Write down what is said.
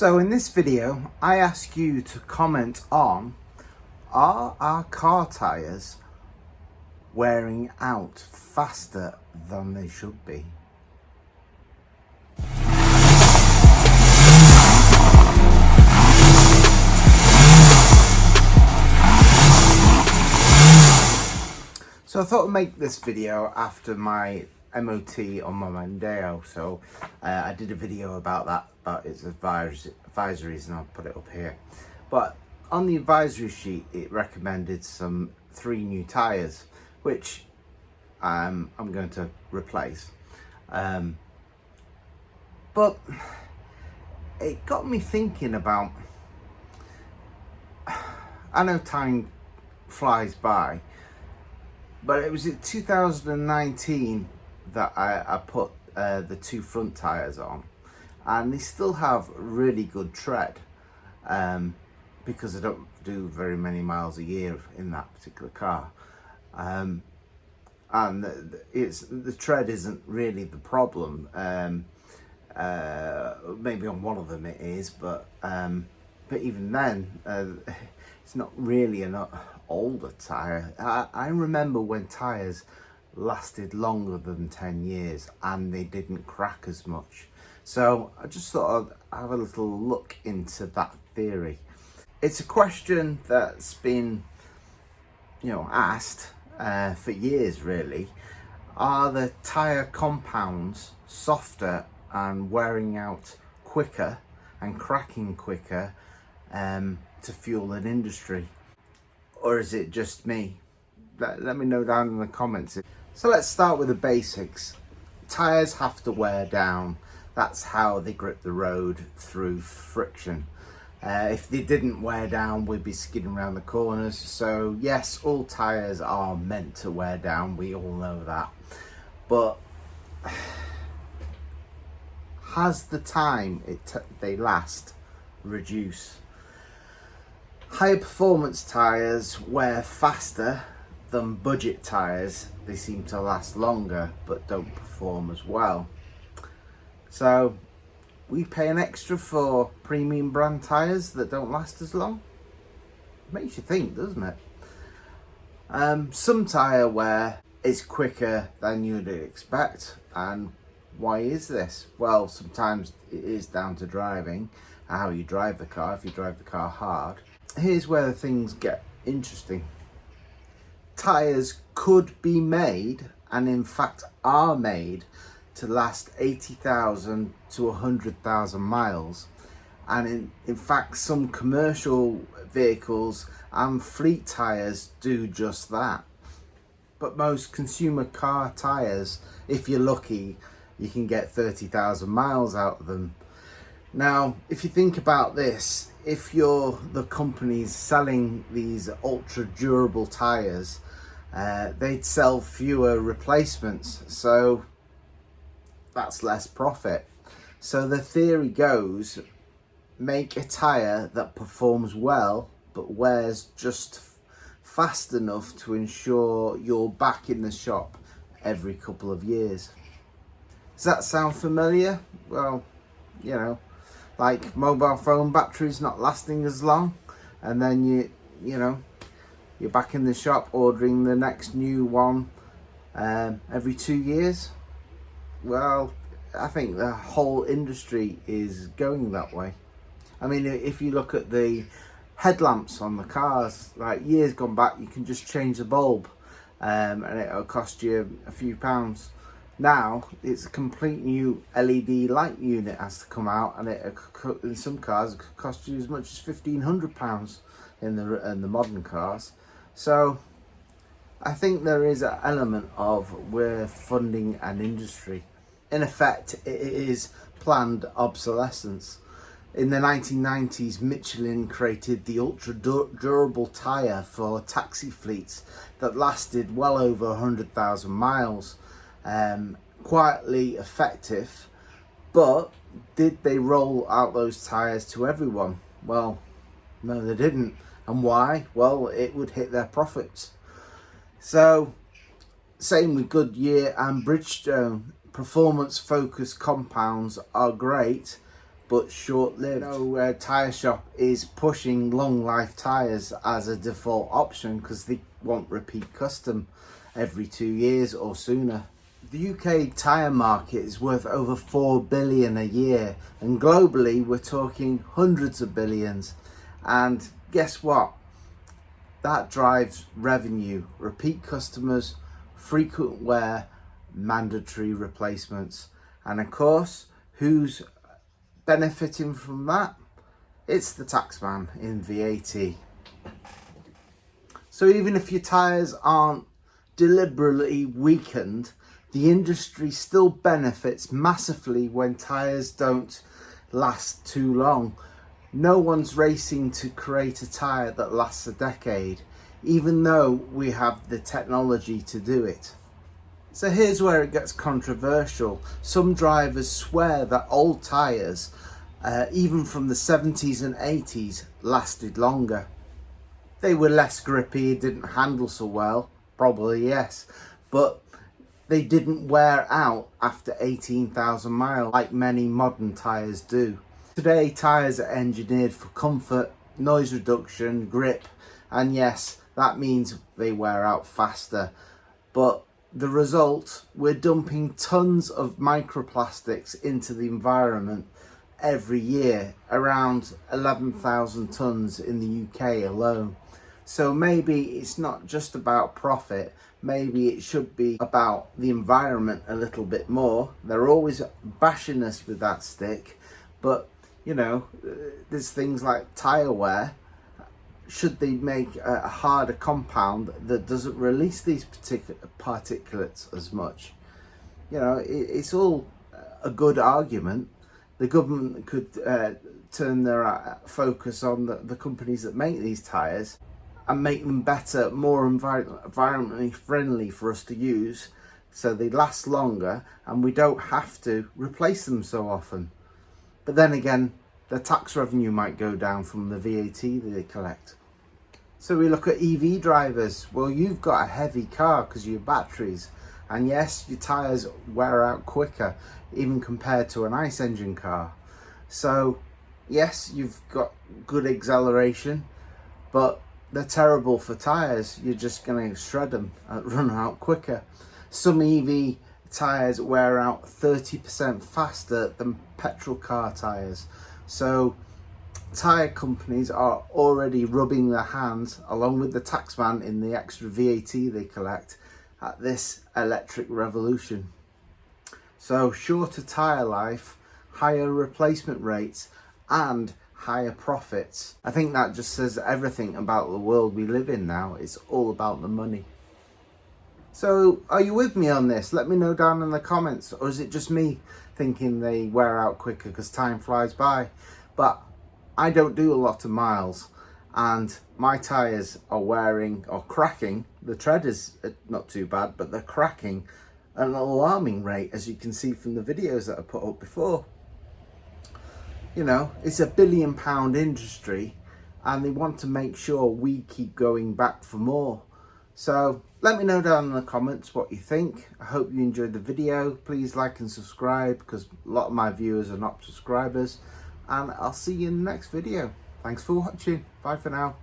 So in this video, I ask you to comment on, are our car tyres wearing out faster than they should be? So I thought I'd make this video after my MOT on my Mondeo. So I did a video about that, about its advisories, and I'll put it up here. But on the advisory sheet, it recommended some 3 new tyres, which I'm going to replace. But it got me thinking about, I know time flies by, but it was in 2019 that I put the 2 front tyres on, and they still have really good tread because I don't do very many miles a year in that particular car, and the tread isn't really the problem. Maybe on one of them it is, but even then it's not really an older tyre. I remember when tyres lasted longer than 10 years and they didn't crack as much. So I just thought I'd have a little look into that theory. It's a question that's been, asked for years really. Are the tyre compounds softer and wearing out quicker and cracking quicker to fuel an industry? Or is it just me? Let me know down in the comments. So let's start with the basics. Tyres have to wear down. That's how they grip the road through friction. If they didn't wear down, we'd be skidding around the corners. So yes, all tyres are meant to wear down. We all know that. But has the time they last reduced? Higher performance tyres wear faster than budget tyres. They seem to last longer but don't perform as well. So we pay an extra for premium brand tyres that don't last as long. Makes you think, doesn't it? Some tyre wear is quicker than you'd expect, and why is this? Well, sometimes it is down to driving, how you drive the car. If you drive the car hard, here's where things get interesting. Tyres could be made, and in fact are made, to last 80,000 to 100,000 miles. And in fact, some commercial vehicles and fleet tyres do just that. But most consumer car tyres, if you're lucky, you can get 30,000 miles out of them. Now, if you think about this, if you're the companies selling these ultra durable tyres, they'd sell fewer replacements, so that's less profit. So the theory goes, make a tyre that performs well but wears just fast enough to ensure you're back in the shop every couple of years. Does that sound familiar? Well, like mobile phone batteries not lasting as long, and then you're back in the shop ordering the next new one every 2 years. Well, I think the whole industry is going that way. I mean, if you look at the headlamps on the cars, like years gone back, you can just change the bulb and it'll cost you a few pounds. Now it's a complete new LED light unit has to come out, and in some cars it could cost you as much as £1,500 in the modern cars. So I think there is an element of we're funding an industry. In effect, it is planned obsolescence. In the 1990s, Michelin created the ultra durable tyre for taxi fleets that lasted well over 100,000 miles. Quietly effective, but did they roll out those tyres to everyone? Well, no, they didn't. And why? Well, it would hit their profits. So, same with Goodyear and Bridgestone. Performance focused compounds are great, but short-lived. Tyre shop is pushing long life tyres as a default option because they want repeat custom every 2 years or sooner. The UK tyre market is worth over 4 billion a year, and globally we're talking hundreds of billions. And guess what? That drives revenue, repeat customers, frequent wear, mandatory replacements. And of course, who's benefiting from that? It's the taxman in VAT. So even if your tyres aren't deliberately weakened, the industry still benefits massively when tyres don't last too long. No one's racing to create a tyre that lasts a decade, even though we have the technology to do it. So here's where it gets controversial. Some drivers swear that old tyres, even from the 70s and 80s, lasted longer. They were less grippy, didn't handle so well, probably yes, but they didn't wear out after 18,000 miles like many modern tyres do. Today, tyres are engineered for comfort, noise reduction, grip, and yes, that means they wear out faster. But the result, we're dumping tons of microplastics into the environment every year, around 11,000 tons in the UK alone. So maybe it's not just about profit, maybe it should be about the environment a little bit more. They're always bashing us with that stick, but you know, there's things like tyre wear. Should they make a harder compound that doesn't release these particular particulates as much? You know, it's all a good argument. The government could turn their focus on the companies that make these tyres and make them better, more environmentally friendly for us to use, so they last longer and we don't have to replace them so often. But then again, the tax revenue might go down from the VAT that they collect. So we look at EV drivers. Well, you've got a heavy car because of your batteries, and yes, your tyres wear out quicker even compared to an ICE engine car. So yes, you've got good acceleration, but they're terrible for tyres. You're just going to shred them and run out quicker. Some EV tyres wear out 30% faster than petrol car tyres. So tyre companies are already rubbing their hands, along with the taxman in the extra VAT they collect, at this electric revolution. So shorter tyre life, higher replacement rates, and higher profits. I think that just says everything about the world we live in now. It's all about the money. So are you with me on this? Let me know down in the comments. Or is it just me thinking they wear out quicker because time flies by? But I don't do a lot of miles, and my tyres are wearing or cracking. The tread is not too bad, but they're cracking at an alarming rate, as you can see from the videos that I put up before. You know, it's £1 billion industry, and they want to make sure we keep going back for more. So let me know down in the comments what you think. I hope you enjoyed the video. Please like and subscribe, because a lot of my viewers are not subscribers. And I'll see you in the next video. Thanks for watching. Bye for now.